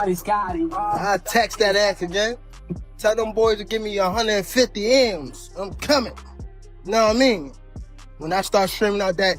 I text that ass again. Tell them boys to give me 150 M's. I'm coming. You know what I mean? When I start streaming out that,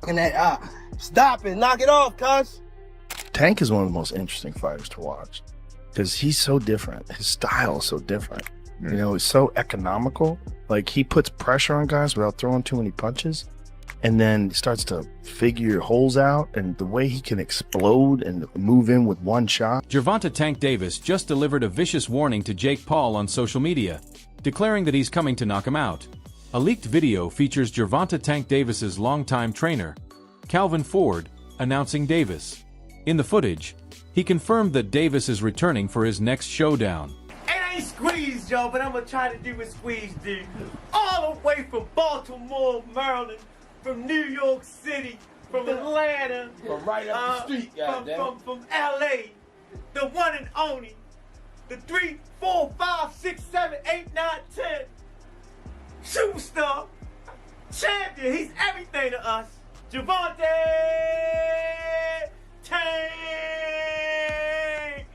and that, stop it, knock it off, cuz. Tank is one of the most interesting fighters to watch because he's so different. His style is so different. You know, it's so economical. Like, he puts pressure on guys without throwing too many punches, and then starts to figure holes out, and the way he can explode and move in with one shot. Gervonta Tank Davis just delivered a vicious warning to Jake Paul on social media, declaring that he's coming to knock him out. A leaked video features Gervonta Tank Davis's longtime trainer, Calvin Ford, announcing Davis. In the footage, he confirmed that Davis is returning for his next showdown. It ain't squeeze, Joe, but I'm gonna try to do what squeeze do. All the way from Baltimore, Maryland, from New York City, from Atlanta, From right up the street, goddamn. from LA, the one and only, the 3, 4, 5, 6, 7, 8, 9, 10, superstar, champion. He's everything to us. Gervonta Tank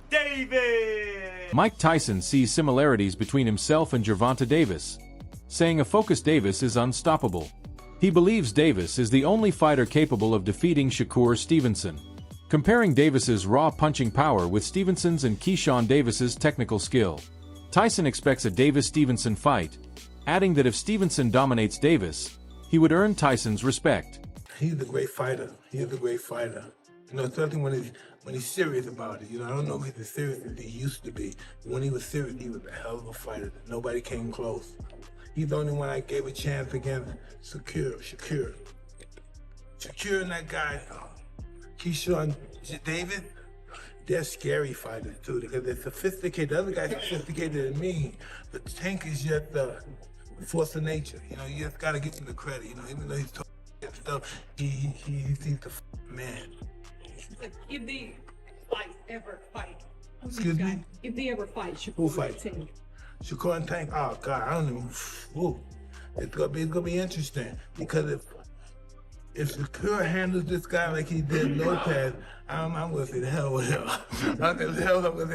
Davis. Mike Tyson sees similarities between himself and Gervonta Davis, saying a focused Davis is unstoppable. He believes Davis is the only fighter capable of defeating Shakur Stevenson, comparing Davis's raw punching power with Stevenson's and Keyshawn Davis's technical skill. Tyson expects a Davis-Stevenson fight, adding that if Stevenson dominates Davis, he would earn Tyson's respect. He's a great fighter. He's a great fighter. You know, especially when he's serious about it. You know, I don't know if he's as serious as he used to be. When he was serious, he was a hell of a fighter. Nobody came close. He's the only one I gave a chance against Shakur and that guy, Keyshawn Davis, they're scary fighters too, because they're sophisticated. The other guy's sophisticated than me, but Tank is just the force of nature. You know, you just gotta give him the credit. You know, even though he's talking stuff, he's the man. If they ever fight, Excuse me? If they ever fight, Shakur Who fight? and Tank. Shakur and Tank, oh God, I don't even, whoa. It's gonna be interesting, because if Shakur handles this guy like he did Lopez, I'm gonna say the hell with him. I'm gonna say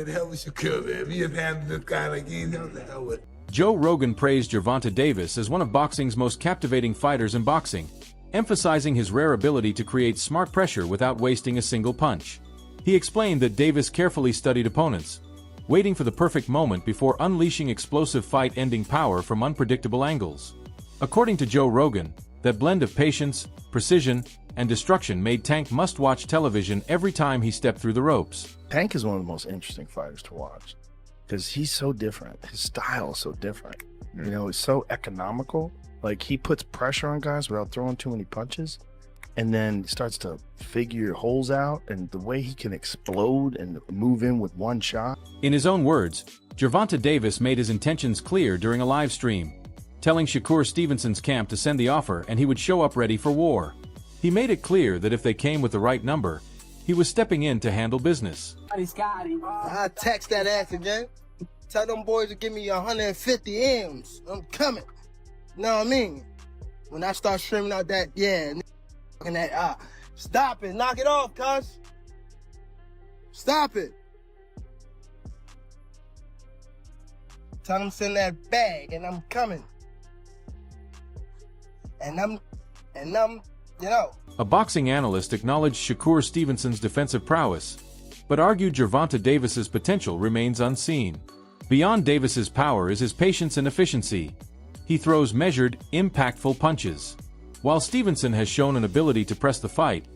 the hell with Shakur, man. If he just handles this guy like he's the hell with him. Joe Rogan praised Gervonta Davis as one of boxing's most captivating fighters in boxing, emphasizing his rare ability to create smart pressure without wasting a single punch. He explained that Davis carefully studied opponents, waiting for the perfect moment before unleashing explosive fight-ending power from unpredictable angles. According to Joe Rogan, that blend of patience, precision, and destruction made Tank must-watch television every time he stepped through the ropes. Tank is one of the most interesting fighters to watch because he's so different. His style is so different. You know, it's so economical. Like, he puts pressure on guys without throwing too many punches, and then starts to figure holes out, and the way he can explode and move in with one shot. In his own words, Gervonta Davis made his intentions clear during a live stream, telling Shakur Stevenson's camp to send the offer and he would show up ready for war. He made it clear that if they came with the right number, he was stepping in to handle business. I text that ass again. Tell them boys to give me 150 M's. I'm coming. You know what I mean? When I start streaming out that, and that, stop it, knock it off, cuz. Stop it. Tell them send that bag, and I'm coming. And I'm, you know. A boxing analyst acknowledged Shakur Stevenson's defensive prowess, but argued Gervonta Davis's potential remains unseen. Beyond Davis's power is his patience and efficiency. He throws measured, impactful punches. While Stevenson has shown an ability to press the fight,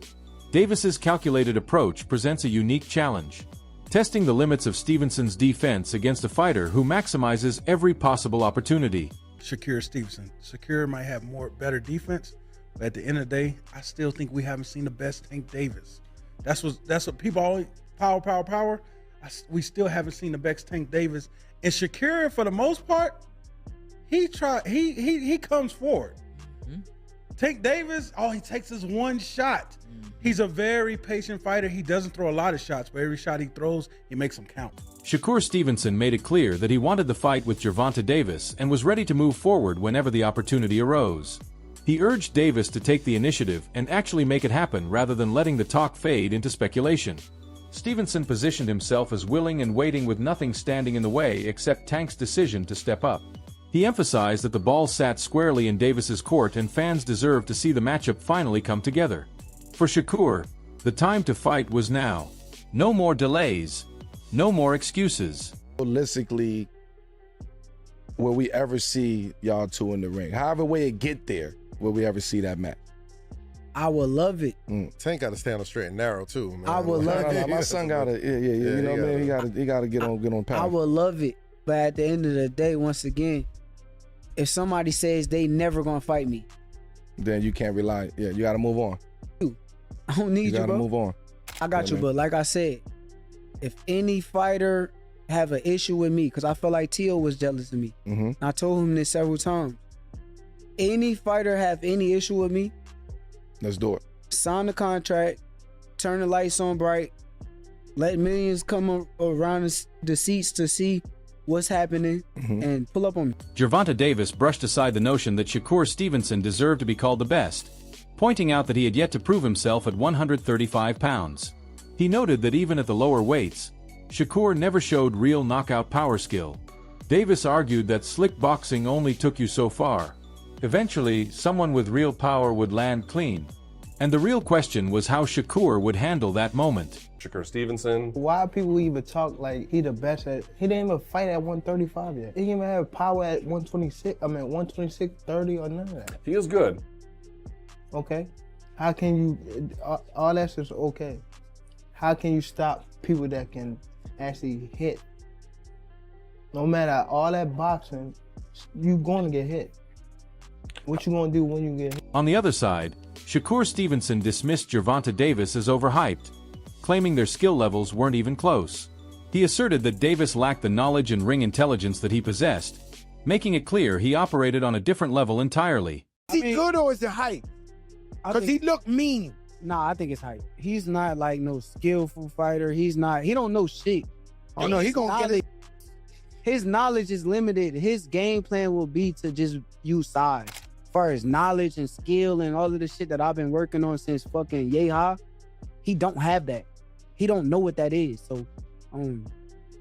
Davis's calculated approach presents a unique challenge, testing the limits of Stevenson's defense against a fighter who maximizes every possible opportunity. Shakur Stevenson. Shakur might have better defense, but at the end of the day, I still think we haven't seen the best Tank Davis. That's what people always power. We still haven't seen the best Tank Davis. And Shakur, for the most part, he comes forward. Tank Davis, all he takes is one shot. He's a very patient fighter. He doesn't throw a lot of shots, but every shot he throws, he makes them count. Shakur Stevenson made it clear that he wanted the fight with Gervonta Davis and was ready to move forward whenever the opportunity arose. He urged Davis to take the initiative and actually make it happen rather than letting the talk fade into speculation. Stevenson positioned himself as willing and waiting with nothing standing in the way except Tank's decision to step up. He emphasized that the ball sat squarely in Davis's court and fans deserved to see the matchup finally come together. For Shakur, the time to fight was now. No more delays. No more excuses. Realistically, will we ever see y'all two in the ring? However way it get there, will we ever see that match? I would love it. Tank got to stand up straight and narrow too, man. I would love it. My son gotta, you know, man, he gotta get on power. I would love it, but at the end of the day, once again, if somebody says they never gonna fight me, then you can't rely. Yeah, you gotta move on. I don't need you, gotta bro. move on. I got you, but like I said, if any fighter have an issue with me, because I feel like Tio was jealous of me. Mm-hmm. I told him this several times. Any fighter have any issue with me, let's do it. sign the contract, turn the lights on bright, let millions come around the seats to see what's happening, and pull up on me. Gervonta Davis brushed aside the notion that Shakur Stevenson deserved to be called the best, pointing out that he had yet to prove himself at 135 pounds. He noted that even at the lower weights, Shakur never showed real knockout power skill. Davis argued that slick boxing only took you so far. Eventually, someone with real power would land clean. And the real question was how Shakur would handle that moment. Shakur Stevenson. Why people even talk like he the best at, he didn't even fight at 135 yet. He didn't even have power at 126, 30 or none of that. He is good. Okay. How can you, all that's just okay. How can you stop people that can actually hit? No matter all that boxing, you gonna get hit. What you gonna do when you get hit? On the other side, Shakur Stevenson dismissed Gervonta Davis as overhyped, claiming their skill levels weren't even close. He asserted that Davis lacked the knowledge and ring intelligence that he possessed, making it clear he operated on a different level entirely. Is he good or is it hype? Because he looked mean. Nah, I think it's hype. He's not like no skillful fighter. He don't know shit. Oh no, he gonna get it. His knowledge is limited. His game plan will be to just use size. As far as knowledge and skill and all of the shit that I've been working on since fucking Yeehaw, he don't have that. He don't know what that is. So,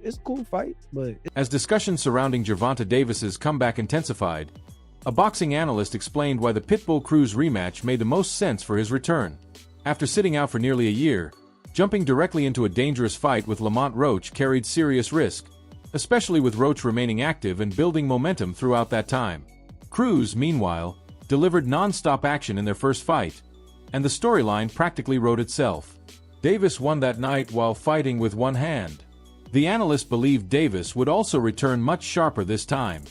it's a cool fight, but... As discussions surrounding Gervonta Davis's comeback intensified, a boxing analyst explained why the Pitbull Cruz rematch made the most sense for his return. After sitting out for nearly a year, jumping directly into a dangerous fight with Lamont Roach carried serious risk, especially with Roach remaining active and building momentum throughout that time. Cruz, meanwhile, delivered non-stop action in their first fight, and the storyline practically wrote itself. Davis won that night while fighting with one hand. The analyst believed Davis would also return much sharper this time.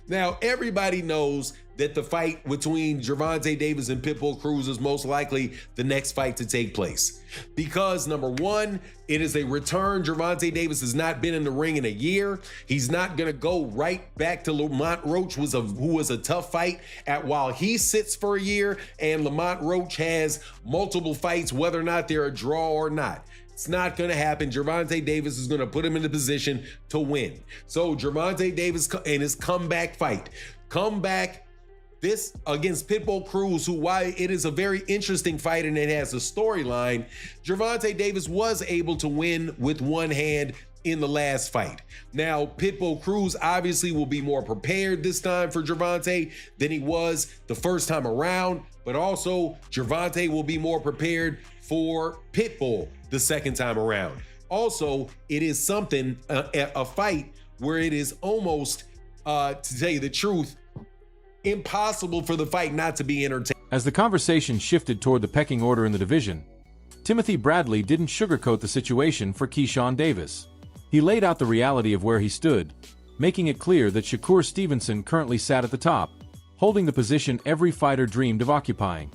Now, everybody knows that the fight between Gervonta Davis and Pitbull Cruz is most likely the next fight to take place. Because, number one, it is a return. Gervonta Davis has not been in the ring in a year. He's not going to go right back to Lamont Roach, who was a tough fight while he sits for a year, and Lamont Roach has multiple fights, whether or not they're a draw or not. It's not going to happen. Gervonta Davis is going to put him in the position to win. So Gervonta Davis and his comeback fight. Comeback this against Pitbull Cruz, who, while it is a very interesting fight and it has a storyline, Gervonta Davis was able to win with one hand in the last fight. Now, Pitbull Cruz obviously will be more prepared this time for Gervonta than he was the first time around, but also Gervonta will be more prepared for Pitbull the second time around. Also, it is something, a fight where it is almost, to tell you the truth, impossible for the fight not to be entertaining. As the conversation shifted toward the pecking order in the division, Timothy Bradley didn't sugarcoat the situation for Keyshawn Davis. He laid out the reality of where he stood, making it clear that Shakur Stevenson currently sat at the top, holding the position every fighter dreamed of occupying.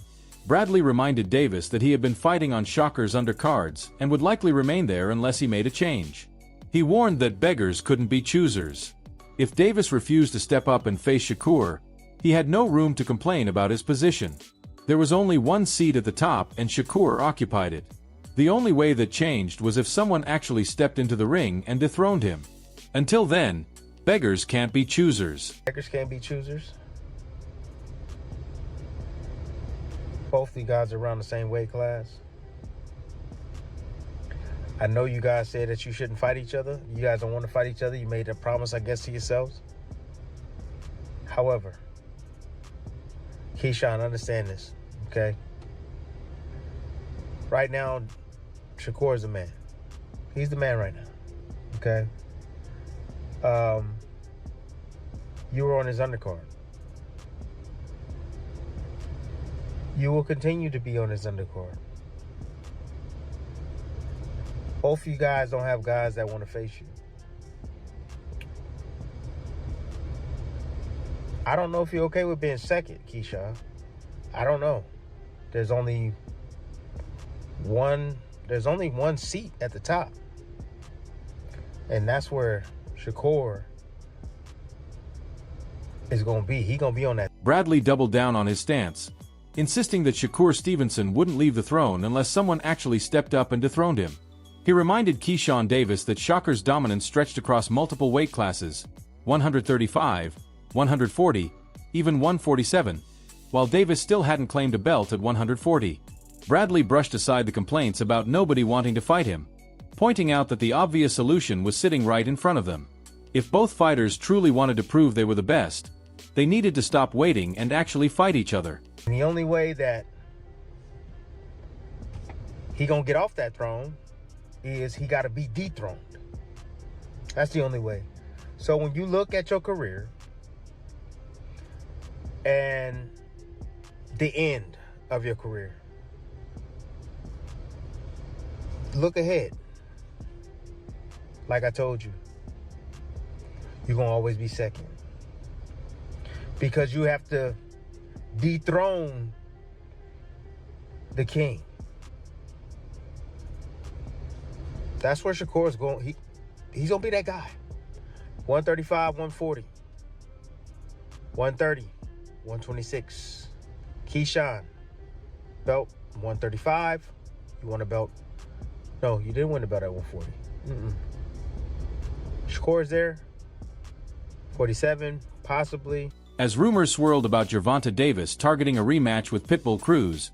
Bradley reminded Davis that he had been fighting on Shakur's undercards and would likely remain there unless he made a change. He warned that beggars couldn't be choosers. If Davis refused to step up and face Shakur, he had no room to complain about his position. There was only one seat at the top and Shakur occupied it. The only way that changed was if someone actually stepped into the ring and dethroned him. Until then, beggars can't be choosers. Beggars can't be choosers. Both of you guys are around the same weight class. I know you guys said that you shouldn't fight each other. You guys don't want to fight each other. You made a promise, I guess, to yourselves. However, Keyshawn, understand this, okay? Right now, Shakur is the man. He's the man right now, okay? You were on his undercard. You will continue to be on his undercard. Both of you guys don't have guys that want to face you. I don't know if you're okay with being second, Keyshawn. I don't know. There's only one seat at the top. And that's where Shakur is going to be. He's going to be on that. Bradley doubled down on his stance, insisting that Shakur Stevenson wouldn't leave the throne unless someone actually stepped up and dethroned him. He reminded Keyshawn Davis that Shakur's dominance stretched across multiple weight classes, 135, 140, even 147, while Davis still hadn't claimed a belt at 140. Bradley brushed aside the complaints about nobody wanting to fight him, pointing out that the obvious solution was sitting right in front of them. If both fighters truly wanted to prove they were the best, they needed to stop waiting and actually fight each other. And the only way that he gonna get off that throne is he gotta be dethroned. That's the only way. So when you look at your career and the end of your career, look ahead. Like I told you, you're gonna always be second. Because you have to dethrone the king. That's where Shakur is going. He's going to be that guy. 135, 140. 130, 126. Keyshawn, belt 135. You won a belt. No, you didn't win the belt at 140. Shakur is there. 47, possibly. As rumors swirled about Gervonta Davis targeting a rematch with Pitbull Cruz,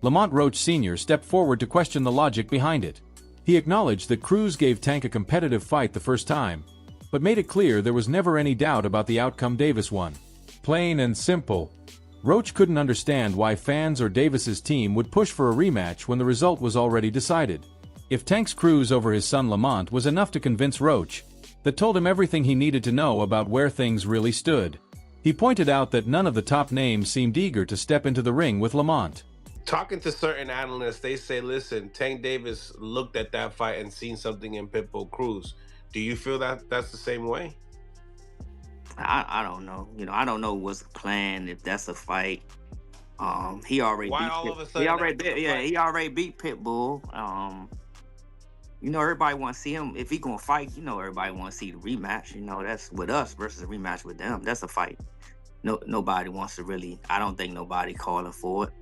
Lamont Roach Sr. stepped forward to question the logic behind it. He acknowledged that Cruz gave Tank a competitive fight the first time, but made it clear there was never any doubt about the outcome. Davis won. Plain and simple. Roach couldn't understand why fans or Davis's team would push for a rematch when the result was already decided. If Tank's Cruz over his son Lamont was enough to convince Roach, that told him everything he needed to know about where things really stood. He pointed out that none of the top names seemed eager to step into the ring with Lamont. Talking to certain analysts, they say, listen, Tank Davis looked at that fight and seen something in Pitbull Cruz. Do you feel that that's the same way? I don't know. You know, I don't know what's planned, if that's a fight. He already Why beat all Pit- of a sudden he already that's a beat, yeah, fight? he already beat Pitbull. You know, everybody want to see him. If he gonna fight, you know, everybody want to see the rematch. You know, that's with us versus a rematch with them. That's a fight. Nobody wants to really. I don't think nobody calling for it.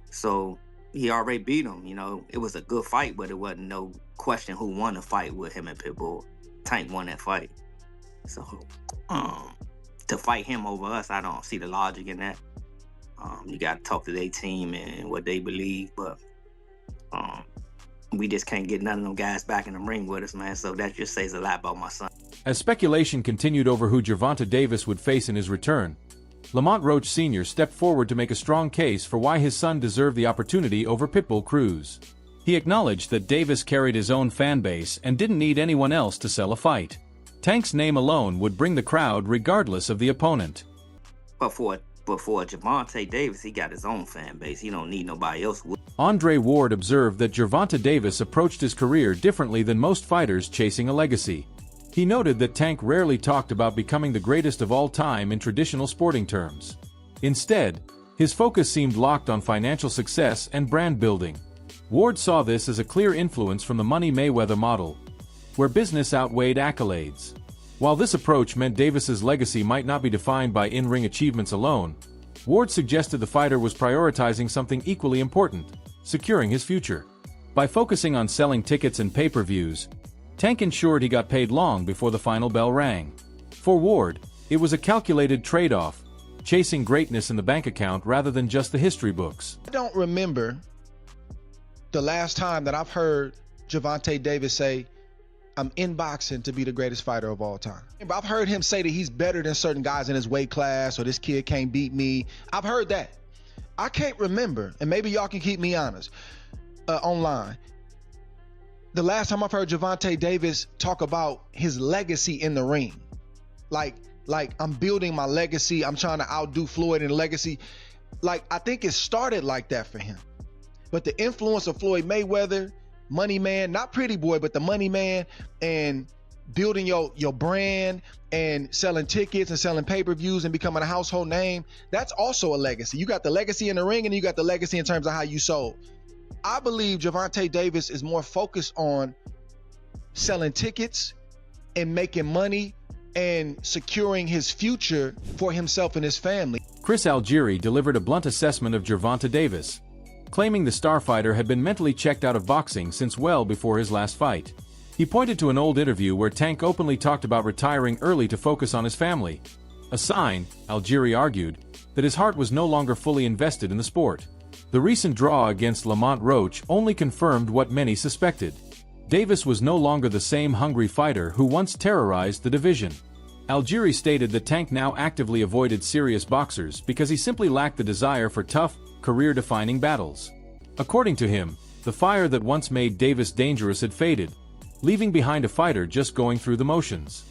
So he already beat him. You know, it was a good fight, but it wasn't no question who won the fight with him and Pitbull. Tank won that fight. So to fight him over us, I don't see the logic in that. You got to talk to their team and what they believe, but we just can't get none of them guys back in the ring with us, man. So that just says a lot about my son. As speculation continued over who Gervonta Davis would face in his return, Lamont Roach Sr. stepped forward to make a strong case for why his son deserved the opportunity over Pitbull Cruz. He acknowledged that Davis carried his own fan base and didn't need anyone else to sell a fight. Tank's name alone would bring the crowd regardless of the opponent. But for Gervonta Davis, he got his own fan base. He don't need nobody else. Andre Ward observed that Gervonta Davis approached his career differently than most fighters chasing a legacy. He noted that Tank rarely talked about becoming the greatest of all time in traditional sporting terms. Instead, his focus seemed locked on financial success and brand building. Ward saw this as a clear influence from the Money Mayweather model, where business outweighed accolades. While this approach meant Davis's legacy might not be defined by in-ring achievements alone, Ward suggested the fighter was prioritizing something equally important, securing his future. By focusing on selling tickets and pay-per-views, Tank ensured he got paid long before the final bell rang. For Ward, it was a calculated trade-off, chasing greatness in the bank account rather than just the history books. I don't remember the last time that I've heard Gervonta Davis say, I'm in boxing to be the greatest fighter of all time. I've heard him say that he's better than certain guys in his weight class, or this kid can't beat me. I've heard that. I can't remember, and maybe y'all can keep me honest online. The last time I've heard Gervonta Davis talk about his legacy in the ring. Like I'm building my legacy. I'm trying to outdo Floyd in legacy. Like, I think it started like that for him. But the influence of Floyd Mayweather, Money Man, not Pretty Boy, but the Money Man, and building your brand and selling tickets and selling pay-per-views and becoming a household name, that's also a legacy. You got the legacy in the ring and you got the legacy in terms of how you sold. I believe Gervonta Davis is more focused on selling tickets and making money and securing his future for himself and his family. Chris Algieri delivered a blunt assessment of Gervonta Davis, claiming the star fighter had been mentally checked out of boxing since well before his last fight. He pointed to an old interview where Tank openly talked about retiring early to focus on his family. A sign, Algieri argued, that his heart was no longer fully invested in the sport. The recent draw against Lamont Roach only confirmed what many suspected. Davis was no longer the same hungry fighter who once terrorized the division. Algieri stated that Tank now actively avoided serious boxers because he simply lacked the desire for tough, career-defining battles. According to him, the fire that once made Davis dangerous had faded, leaving behind a fighter just going through the motions.